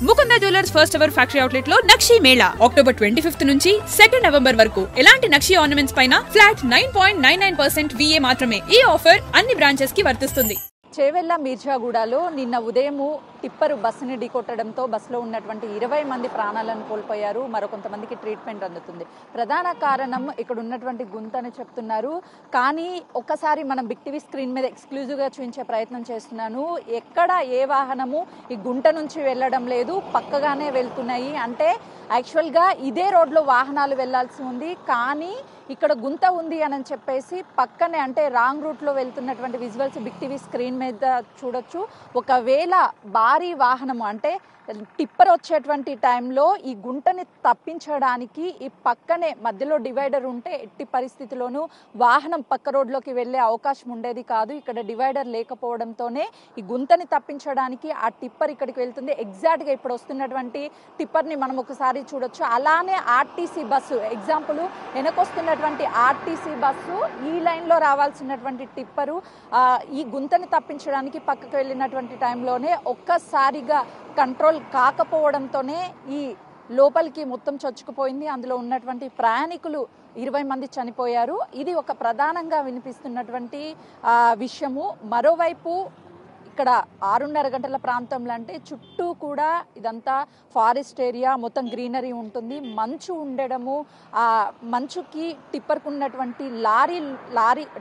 Mukunda jewellers first ever factory outlet లో నక్షి Mela October 25th నుంచి 2 November వరకు ఎలాంటి నక్షి ఆర్నమెంట్స్ పైన ఫ్లాట్ 9.99% VA మాత్రమే. ఈ ఆఫర్ అన్ని బ్రాంచెస్ కి వర్తిస్తుంది. చేవెళ్ల మీర్జాగూడలో నిన్న ఉదయము టిప్పరు బస్సుని ఢీకొట్టడంతో బస్సులో ఉన్నటువంటి 20 మంది ప్రాణాలను కోల్పోయారు. మరికొంతమందికి ట్రీట్మెంట్ అందుతుంది. ప్రధాన కారణం ఇక్కడ ఉన్నటువంటి గుంతని చెప్తున్నారు. కానీ ఒక్కసారి మనం బిగ్ టీవీ స్క్రీన్ మీద ఎక్స్క్లూజివ్గా చూపించే ప్రయత్నం చేస్తున్నాను. ఎక్కడ ఏ వాహనము ఈ గుంట నుంచి వెళ్ళడం లేదు, పక్కగానే వెళ్తున్నాయి. అంటే యాక్చువల్గా ఇదే రోడ్లో వాహనాలు వెళ్లాల్సి ఉంది, కానీ ఇక్కడ గుంత ఉంది అని చెప్పేసి పక్కనే అంటే రాంగ్ రూట్లో వెళ్తున్నటువంటి విజువల్స్ బిగ్ టీవీ స్క్రీన్ మీద చూడొచ్చు. ఒకవేళ భారీ వాహనము అంటే టిప్పర్ వచ్చేటువంటి టైంలో ఈ గుంటని తప్పించడానికి ఈ పక్కనే మధ్యలో డివైడర్ ఉంటే ఎట్టి పరిస్థితిలోనూ వాహనం పక్క రోడ్లోకి వెళ్ళే అవకాశం ఉండేది కాదు. ఇక్కడ డివైడర్ లేకపోవడంతోనే ఈ గుంతని తప్పించడానికి ఆ టిప్పర్ ఇక్కడికి వెళ్తుంది. ఎగ్జాక్ట్గా ఇప్పుడు వస్తున్నటువంటి టిప్పర్ని మనం ఒకసారి చూడొచ్చు. అలానే ఆర్టీసీ బస్సు ఎగ్జాంపుల్ వెనకొస్తున్నటువంటి ఆర్టీసీ బస్సు ఈ లైన్లో రావాల్సినటువంటి టిప్పరు ఈ గుంతని తప్పించడానికి పక్కకు వెళ్ళినటువంటి టైంలోనే ఒక్కసారిగా కంట్రోల్ కాకపోవడంతోనే ఈ లోపలికి మొత్తం చొచ్చుకుపోయింది. అందులో ఉన్నటువంటి ప్రయాణికులు 20 మంది చనిపోయారు. ఇది ఒక ప్రధానంగా వినిపిస్తున్నటువంటి విషయము. మరోవైపు ఇక్కడ 6:30 గంటల ప్రాంతంలో అంటే చుట్టూ కూడా ఇదంతా ఫారెస్ట్ ఏరియా, మొత్తం గ్రీనరీ ఉంటుంది. మంచు ఉండడము, ఆ మంచుకి టిప్పర్కున్నటువంటి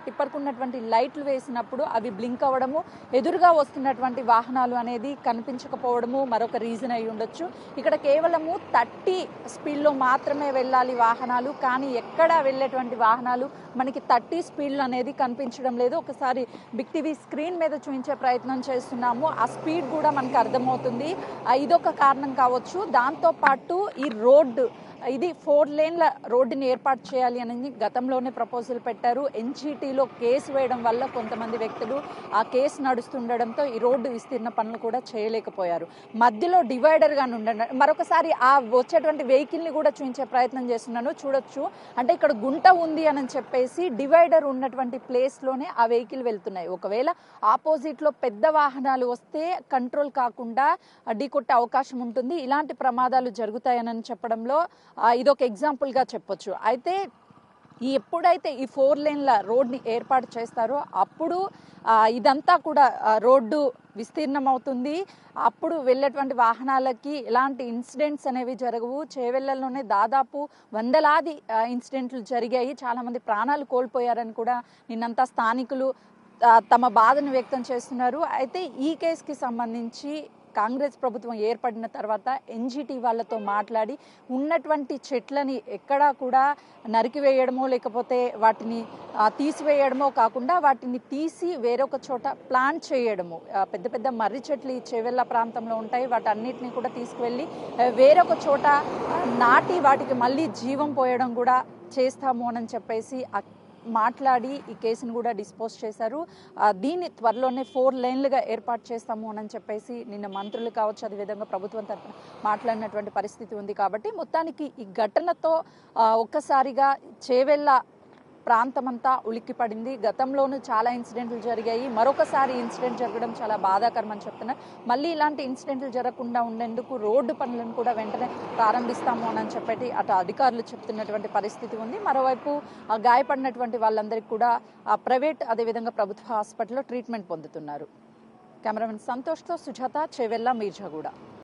టిప్పర్కున్నటువంటి లైట్లు వేసినప్పుడు అవి బ్లింక్ అవ్వడము, ఎదురుగా వస్తున్నటువంటి వాహనాలు అనేది కనిపించకపోవడము మరొక రీజన్ అయి ఉండొచ్చు. ఇక్కడ కేవలము 30 స్పీడ్లో మాత్రమే వెళ్ళాలి వాహనాలు, కానీ ఎక్కడ వెళ్ళేటువంటి వాహనాలు మనకి 30 స్పీడ్లు అనేది కనిపించడం లేదు. ఒకసారి బిగ్ టీవీ స్క్రీన్ మీద చూపించే ప్రయత్నం చేస్తున్నాము. ఆ స్పీడ్ కూడా మనకు అర్థమవుతుంది. ఇదొక కారణం కావచ్చు. దాంతోపాటు ఈ రోడ్డు ఇది 4 లేన్ల రోడ్డుని ఏర్పాటు చేయాలి అని గతంలోనే ప్రపోజల్ పెట్టారు. ఎన్జీటీలో కేసు వేయడం వల్ల కొంతమంది వ్యక్తులు ఆ కేసు నడుస్తుండడంతో ఈ రోడ్డు విస్తీర్ణ పనులు కూడా చేయలేకపోయారు. మధ్యలో డివైడర్గా ఉండడం మరొకసారి ఆ వచ్చేటువంటి వెహికల్ని కూడా చూపించే ప్రయత్నం చేస్తున్నాను. చూడొచ్చు, అంటే ఇక్కడ గుంట ఉంది అని చెప్పేసి డివైడర్ ఉన్నటువంటి ప్లేస్లోనే ఆ వెహికల్ వెళ్తున్నాయి. ఒకవేళ ఆపోజిట్లో పెద్ద వాహనాలు వస్తే కంట్రోల్ కాకుండా ఢీకొట్టే అవకాశం ఉంటుంది. ఇలాంటి ప్రమాదాలు జరుగుతాయని చెప్పడంలో ఇదొక ఎగ్జాంపుల్గా చెప్పొచ్చు. అయితే ఎప్పుడైతే ఈ 4 లేన్ల రోడ్ని ఏర్పాటు చేస్తారో అప్పుడు ఇదంతా కూడా రోడ్డు విస్తీర్ణం అవుతుంది. అప్పుడు వెళ్ళేటువంటి వాహనాలకి ఎలాంటి ఇన్సిడెంట్స్ అనేవి జరగవు. చేవెళ్లలోనే దాదాపు వందలాది ఇన్సిడెంట్లు జరిగాయి. చాలామంది ప్రాణాలు కోల్పోయారని కూడా నిన్నంతా స్థానికులు తమ బాధను వ్యక్తం చేస్తున్నారు. అయితే ఈ కేసుకి సంబంధించి కాంగ్రెస్ ప్రభుత్వం ఏర్పడిన తర్వాత ఎన్జీటీ వాళ్ళతో మాట్లాడి ఉన్నటువంటి చెట్లని ఎక్కడా కూడా నరికివేయడమో లేకపోతే వాటిని తీసివేయడమో కాకుండా వాటిని తీసి వేరొక చోట ప్లాంట్ చేయడము, పెద్ద పెద్ద మర్రి చెట్లు ఈ చేవెళ్ల ప్రాంతంలో ఉంటాయి, వాటన్నిటిని కూడా తీసుకువెళ్ళి వేరొక చోట నాటి వాటికి మళ్ళీ జీవం పోయడం కూడా చేస్తాము అని చెప్పేసి మాట్లాడి ఈ కేసును కూడా డిస్పోజ్ చేశారు. దీన్ని త్వరలోనే 4 లేన్లుగా ఏర్పాటు చేస్తాము అని చెప్పేసి నిన్న మంత్రులు కావచ్చు, అదేవిధంగా ప్రభుత్వం తరఫున మాట్లాడినటువంటి పరిస్థితి ఉంది. కాబట్టి మొత్తానికి ఈ ఘటనతో ఒక్కసారిగా చేవెళ్ల ప్రాంతమంతా ఉలిక్కిపడింది. గతంలోనూ చాలా ఇన్సిడెంట్లు జరిగాయి. మరొకసారి ఇన్సిడెంట్ జరగడం చాలా బాధాకరం అని చెప్తున్నారు. మళ్ళీ ఇలాంటి ఇన్సిడెంట్లు జరగకుండా ఉండేందుకు రోడ్డు పనులను కూడా వెంటనే ప్రారంభిస్తాము అని చెప్పి అటు అధికారులు చెప్తున్నటువంటి పరిస్థితి ఉంది. మరోవైపు గాయపడినటువంటి వాళ్ళందరికీ కూడా ప్రైవేట్ అదేవిధంగా ప్రభుత్వ హాస్పిటల్లో ట్రీట్మెంట్ పొందుతున్నారు. కెమెరామెన్ సంతోష్తో సుజాత, చేవెళ్ల, మీర్జాగూడ.